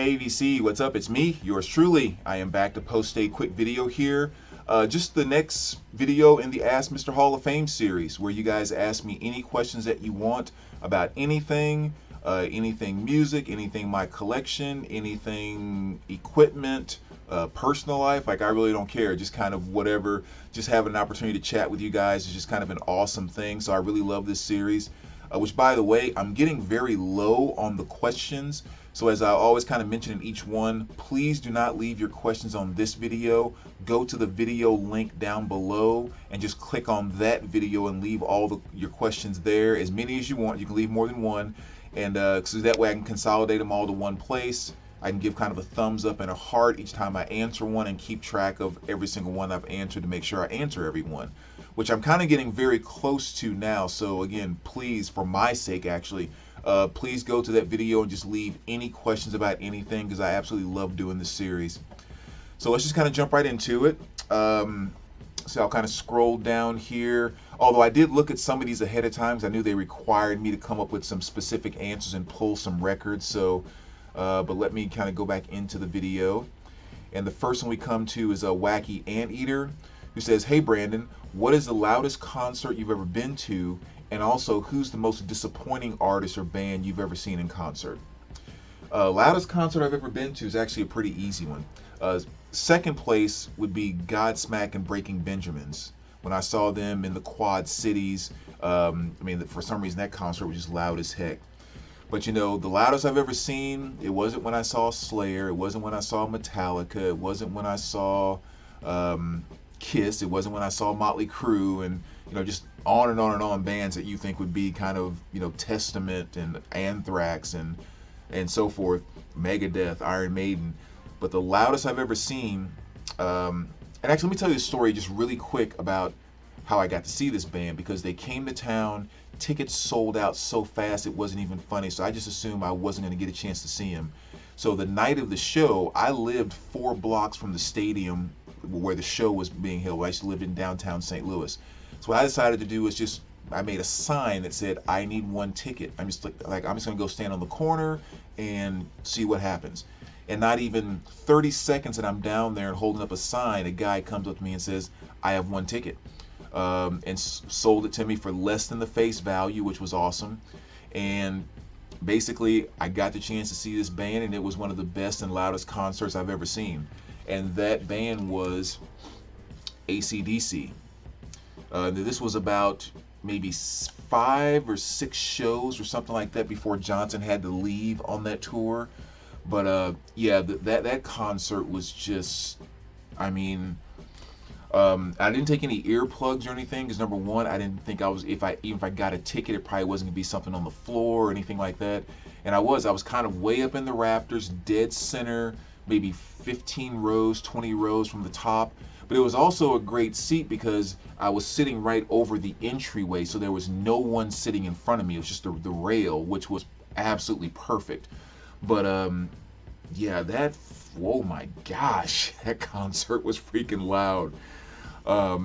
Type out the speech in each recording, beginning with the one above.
Hey VC, what's up? It's me, yours truly. I am back to post a quick video here. Just the next video in the Ask Mr. Hall of Fame series, where you guys ask me any questions that you want about anything, anything music, anything my collection, anything equipment, personal life. Like, I really don't care. Just kind of whatever. Just having an opportunity to chat with you guys is just kind of an awesome thing. So I really love this series. Which, by the way, I'm getting very low on the questions. So as I always kind of mention in each one, please do not leave your questions on this video. Go to the video link down below and just click on that video and leave all your questions there, as many as you want. You can leave more than one, and so that way I can consolidate them all to one place. I can give kind of a thumbs up and a heart each time I answer one, and keep track of every single one I've answered to make sure I answer everyone, which I'm kind of getting very close to now. So again, please, for my sake actually, please go to that video and just leave any questions about anything, because I absolutely love doing this series. So let's just kind of jump right into it. So I'll kind of scroll down here. Although I did look at some of these ahead of time, because I knew they required me to come up with some specific answers and pull some records. So, but let me kind of go back into the video. And the first one we come to is a Wacky Anteater, who says, "Hey Brandon, what is the loudest concert you've ever been to? And also, who's the most disappointing artist or band you've ever seen in concert?" Loudest concert I've ever been to is actually a pretty easy one. Second place would be Godsmack and Breaking Benjamins. When I saw them in the Quad Cities, I mean, for some reason that concert was just loud as heck. But you know, the loudest I've ever seen, it wasn't when I saw Slayer, it wasn't when I saw Metallica, it wasn't when I saw Kiss, it wasn't when I saw Motley Crue, and you know, just on and on and on bands that you think would be kind of, you know, Testament and Anthrax and so forth, Megadeth, Iron Maiden. But the loudest I've ever seen, and actually let me tell you a story just really quick about how I got to see this band, because they came to town, tickets sold out so fast it wasn't even funny, so I just assumed I wasn't going to get a chance to see them. So the night of the show, I lived 4 blocks from the stadium where the show was being held. I used to live in downtown St. Louis. So what I decided to do was I made a sign that said, "I need 1 ticket." I'm just gonna go stand on the corner and see what happens. And not even 30 seconds that I'm down there and holding up a sign, a guy comes up to me and says, "I have 1 ticket," and sold it to me for less than the face value, which was awesome. And basically, I got the chance to see this band, and it was one of the best and loudest concerts I've ever seen. And that band was AC/DC. This was about maybe 5 or 6 shows or something like that before Johnson had to leave on that tour. But yeah, that concert was just, I mean, I didn't take any earplugs or anything, because number one, I didn't think even if I got a ticket, it probably wasn't gonna be something on the floor or anything like that. And I was kind of way up in the rafters, dead center, maybe 15 rows, 20 rows from the top. But it was also a great seat because I was sitting right over the entryway, so there was no one sitting in front of me. It was just the rail, which was absolutely perfect. But yeah, oh my gosh, that concert was freaking loud. I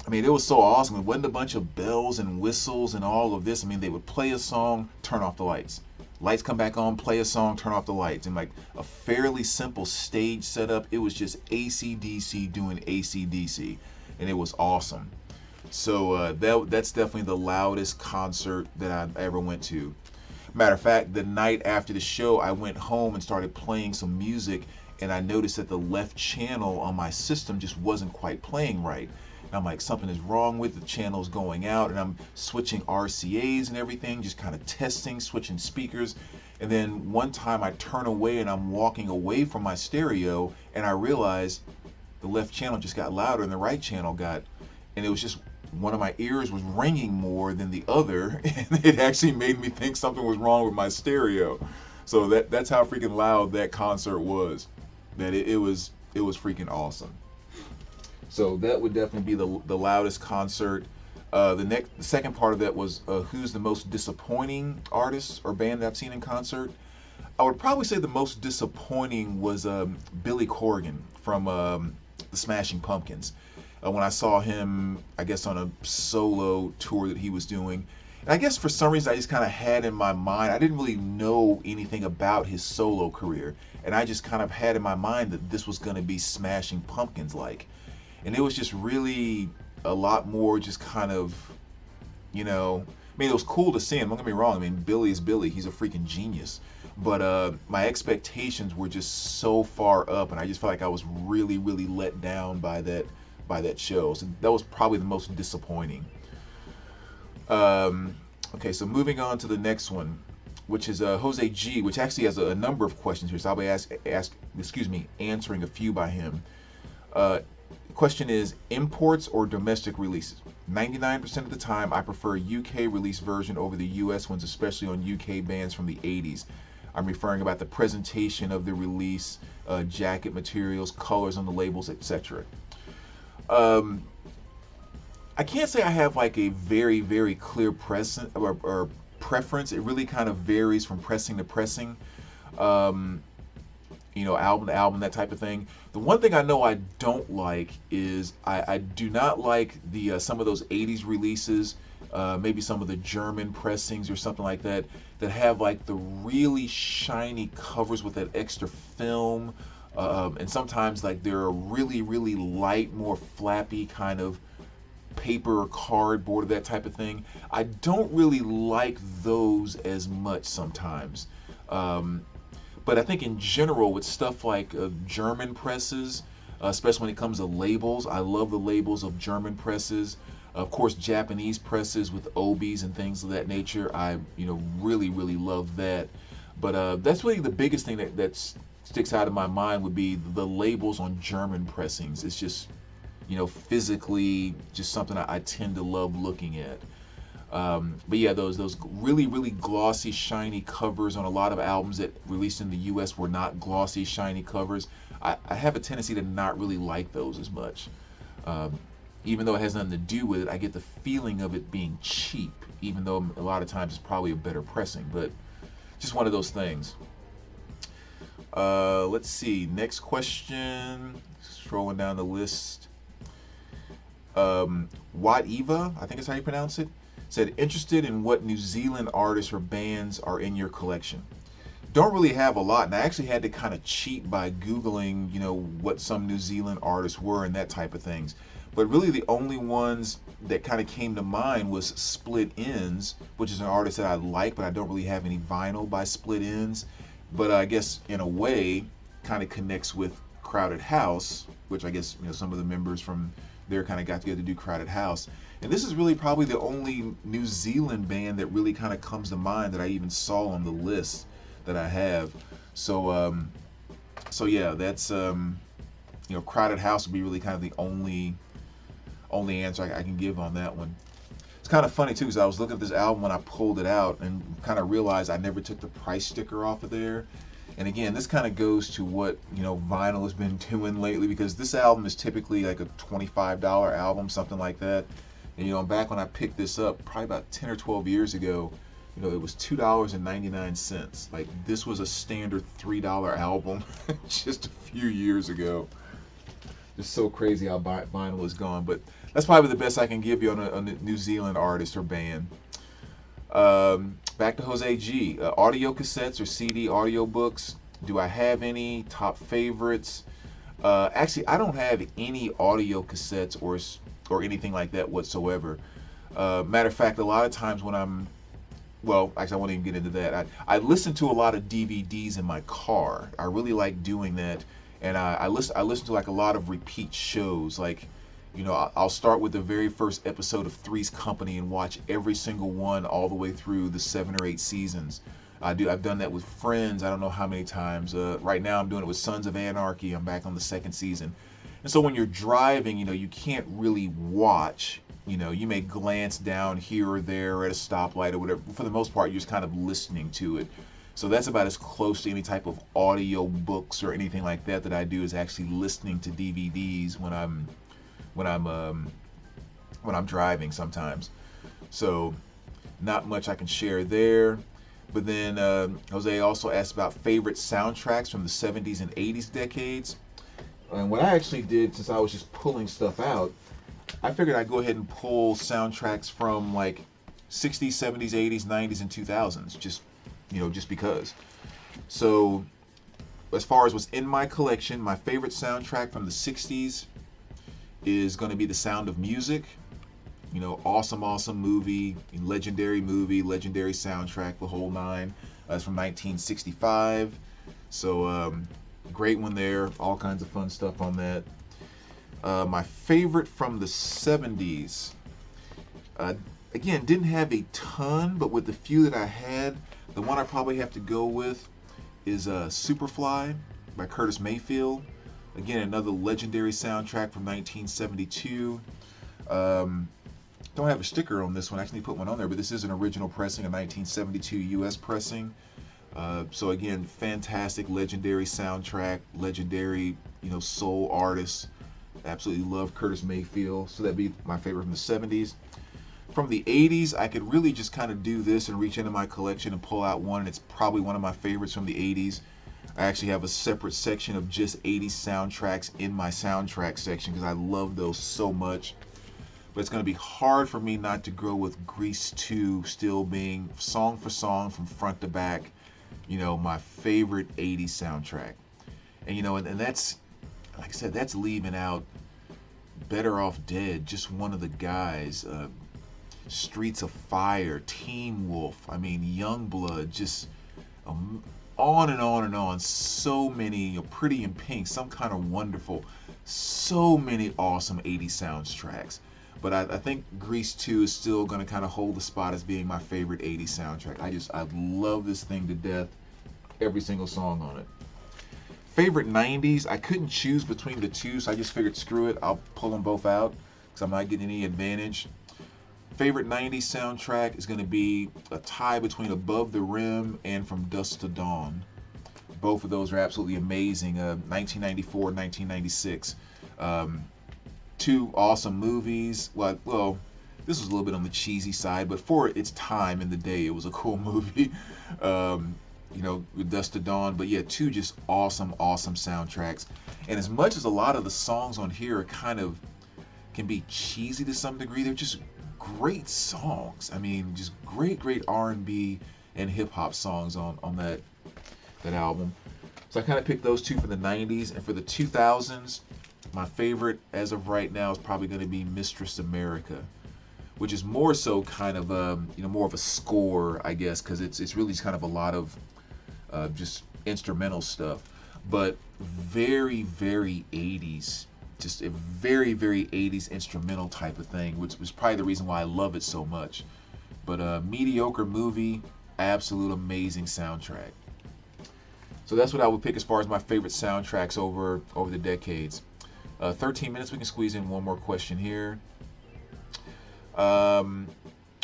mean, it was so awesome. It wasn't a bunch of bells and whistles and all of this. I mean, they would play a song, turn off the lights. Lights come back on, play a song, turn off the lights. And like a fairly simple stage setup. It was just AC/DC doing AC/DC. And it was awesome. So that's definitely the loudest concert that I ever went to. Matter of fact, the night after the show, I went home and started playing some music, and I noticed that the left channel on my system just wasn't quite playing right. And I'm like, something is wrong with the channels going out, and I'm switching RCAs and everything, just kind of testing, switching speakers. And then one time I turn away and I'm walking away from my stereo, and I realized the left channel just got louder and the right channel got, and it was just, one of my ears was ringing more than the other, and it actually made me think something was wrong with my stereo. So that's how freaking loud that concert was. That it was freaking awesome. So that would definitely be the loudest concert. The second part of that was who's the most disappointing artist or band that I've seen in concert. I would probably say the most disappointing was Billy Corgan from the Smashing Pumpkins. When I saw him, I guess on a solo tour that he was doing, And I guess for some reason I just kind of had in my mind, I didn't really know anything about his solo career, and I just kind of had in my mind that this was going to be Smashing Pumpkins like. And it was just really a lot more just kind of, I mean, it was cool to see him, don't get me wrong. I mean, Billy is Billy, he's a freaking genius. But my expectations were just so far up, and I just felt like I was really, really let down by that show. So that was probably the most disappointing. Okay, so moving on to the next one, which is Jose G, which actually has a number of questions here. So I'll be answering a few by him. Question is, imports or domestic releases? 99% of the time, I prefer UK release version over the US ones, especially on UK bands from the 80s. I'm referring about the presentation of the release, jacket materials, colors on the labels, etc. I can't say I have like a very, very clear or preference. It really kind of varies from pressing to pressing. Album to album, that type of thing. The one thing I know I don't like is I do not like the some of those 80s releases, maybe some of the German pressings or something like that, that have like the really shiny covers with that extra film, and sometimes like they're a really, really light, more flappy kind of paper or cardboard or that type of thing. I don't really like those as much sometimes. But I think in general, with stuff like German presses, especially when it comes to labels, I love the labels of German presses. Of course, Japanese presses with obies and things of that nature, I really, really love that. But that's really the biggest thing that sticks out in my mind would be the labels on German pressings. It's just, physically just something I tend to love looking at. But yeah, those really, really glossy, shiny covers on a lot of albums that released in the US were not glossy, shiny covers. I have a tendency to not really like those as much. Even though it has nothing to do with it, I get the feeling of it being cheap, even though a lot of times it's probably a better pressing, but just one of those things. Let's see, next question, scrolling down the list. Wat Eva, I think is how you pronounce it, said, interested in what New Zealand artists or bands are in your collection? Don't really have a lot, and I actually had to kind of cheat by Googling, what some New Zealand artists were and that type of things. But really the only ones that kind of came to mind was Split Enz, which is an artist that I like, but I don't really have any vinyl by Split Enz. But I guess in a way kind of connects with Crowded House, which I guess some of the members from there kind of got together to do Crowded House. And this is really probably the only New Zealand band that really kind of comes to mind that I even saw on the list that I have. So yeah, that's Crowded House would be really kind of the only answer I can give on that one. It's kind of funny too, because I was looking at this album when I pulled it out and kind of realized I never took the price sticker off of there. And again, this kind of goes to what vinyl has been doing lately, because this album is typically like a $25 album, something like that. And back when I picked this up, probably about 10 or 12 years ago, it was $2.99. Like, this was a standard $3 album just a few years ago. Just so crazy how vinyl is gone. But that's probably the best I can give you on a New Zealand artist or band. Back to Jose G. Audio cassettes or CD audiobooks. Do I have any? Top favorites? Actually, I don't have any audio cassettes or anything like that whatsoever. Matter of fact, a lot of times when actually I won't even get into that. I listen to a lot of DVDs in my car. I really like doing that. And I listen to like a lot of repeat shows. Like, I'll start with the very first episode of Three's Company and watch every single one all the way through the 7 or 8 seasons. I've done that with Friends, I don't know how many times. Right now I'm doing it with Sons of Anarchy. I'm back on the 2nd season. And so when you're driving, you can't really watch. You may glance down here or there at a stoplight or whatever. For the most part, you're just kind of listening to it. So that's about as close to any type of audio books or anything like that I do, is actually listening to DVDs when I'm driving sometimes. So not much I can share there. But then Jose also asked about favorite soundtracks from the 70s and 80s decades. And what I actually did, since I was just pulling stuff out, I figured I'd go ahead and pull soundtracks from like 60s, 70s, 80s, 90s, and 2000s. Just because. So as far as what's in my collection, my favorite soundtrack from the 60s is going to be The Sound of Music. Awesome movie, legendary soundtrack, the whole nine. It's from 1965. So great one there. All kinds of fun stuff on that. My favorite from the 70s. Again, didn't have a ton, but with the few that I had, the one I probably have to go with is Superfly by Curtis Mayfield. Again, another legendary soundtrack from 1972. Don't have a sticker on this one. I actually put one on there, but this is an original pressing, a 1972 US pressing. So again, fantastic, legendary soundtrack, legendary, soul artist. Absolutely love Curtis Mayfield. So that'd be my favorite from the 70s. From the 80s, I could really just kind of do this and reach into my collection and pull out one, and it's probably one of my favorites from the 80s. I actually have a separate section of just 80s soundtracks in my soundtrack section because I love those so much. But it's going to be hard for me not to go with Grease 2 still being song for song from front to back, my favorite 80s soundtrack. And and that's, like I said, that's leaving out Better Off Dead, just one of the guys, Streets of Fire, Teen Wolf, Youngblood, just on and on and on. So many, Pretty in Pink, Some Kind of Wonderful, so many awesome 80s soundtracks. But I think Grease 2 is still going to kind of hold the spot as being my favorite 80s soundtrack. I love this thing to death. Every single song on it. Favorite 90s, I couldn't choose between the two, so I just figured screw it, I'll pull them both out because I'm not getting any advantage. Favorite 90s soundtrack is going to be a tie between Above the Rim and From Dusk to Dawn. Both of those are absolutely amazing. 1994, 1996. Two awesome movies. Well, this was a little bit on the cheesy side, but for its time in the day, it was a cool movie. With Dusk to Dawn. But yeah, two just awesome soundtracks. And as much as a lot of the songs on here are can be cheesy to some degree, they're just great songs. Just great R&B and hip hop songs on that album. So I kind of picked those two for the 90s. And for the 2000s, my favorite as of right now is probably going to be Mistress America, which is more so kind of more of a score, I guess, because it's really kind of a lot of just instrumental stuff, but very 80s, just a very 80s instrumental type of thing, which was probably the reason why I love it so much. But mediocre movie, absolute amazing soundtrack. So that's what I would pick as far as my favorite soundtracks over the decades. 13 minutes, we can squeeze in one more question here. I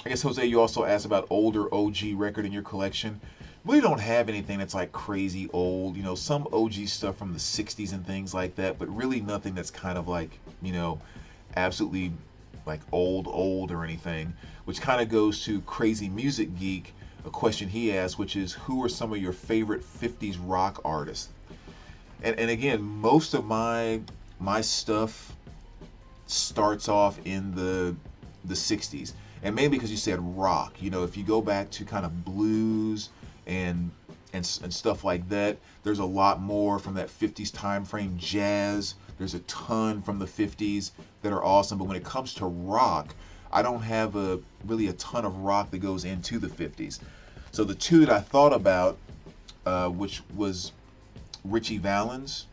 guess, Jose, you also asked about older OG record in your collection. We don't have anything that's like crazy old, some OG stuff from the 60s and things like that, but really nothing that's kind of like, absolutely like old or anything, which kind of goes to Crazy Music Geek, a question he asked, which is, who are some of your favorite 50s rock artists? And again, most of my stuff starts off in the 60s, and mainly because you said rock. If you go back to kind of blues and stuff like that, there's a lot more from that 50s time frame. Jazz, there's a ton from the 50s that are awesome. But when it comes to rock, I don't have really a ton of rock that goes into the 50s. So the two that I thought about, which was Richie Valens.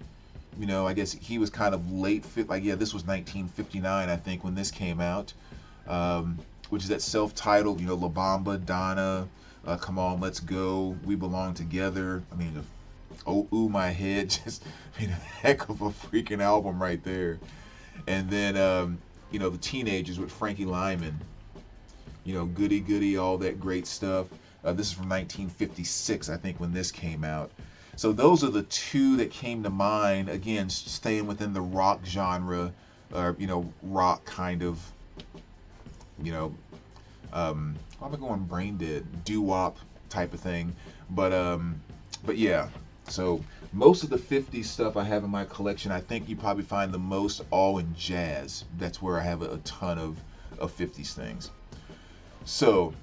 I guess he was kind of late, this was 1959, I think, when this came out, which is that self-titled, La Bamba, Donna, Come On, Let's Go, We Belong Together. Oh, Ooh, My Head, just, a heck of a freaking album right there. And then, The Teenagers with Frankie Lyman, Goody Goody, all that great stuff. This is from 1956, I think, when this came out. So those are the two that came to mind, again, staying within the rock genre, rock kind of, I'm going brain dead, doo-wop type of thing. But yeah, so most of the 50s stuff I have in my collection, I think you probably find the most all in jazz. That's where I have a ton of 50s things. So,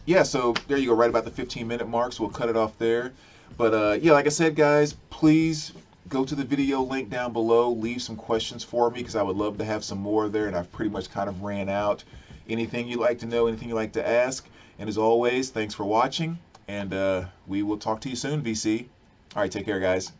yeah, so there you go, right about the 15-minute mark, so we'll cut it off there. But yeah, like I said, guys, please go to the video link down below, leave some questions for me, because I would love to have some more there, and I've pretty much kind of ran out. Anything you'd like to know, anything you'd like to ask, and as always, thanks for watching, and we will talk to you soon, VC. All right, take care, guys.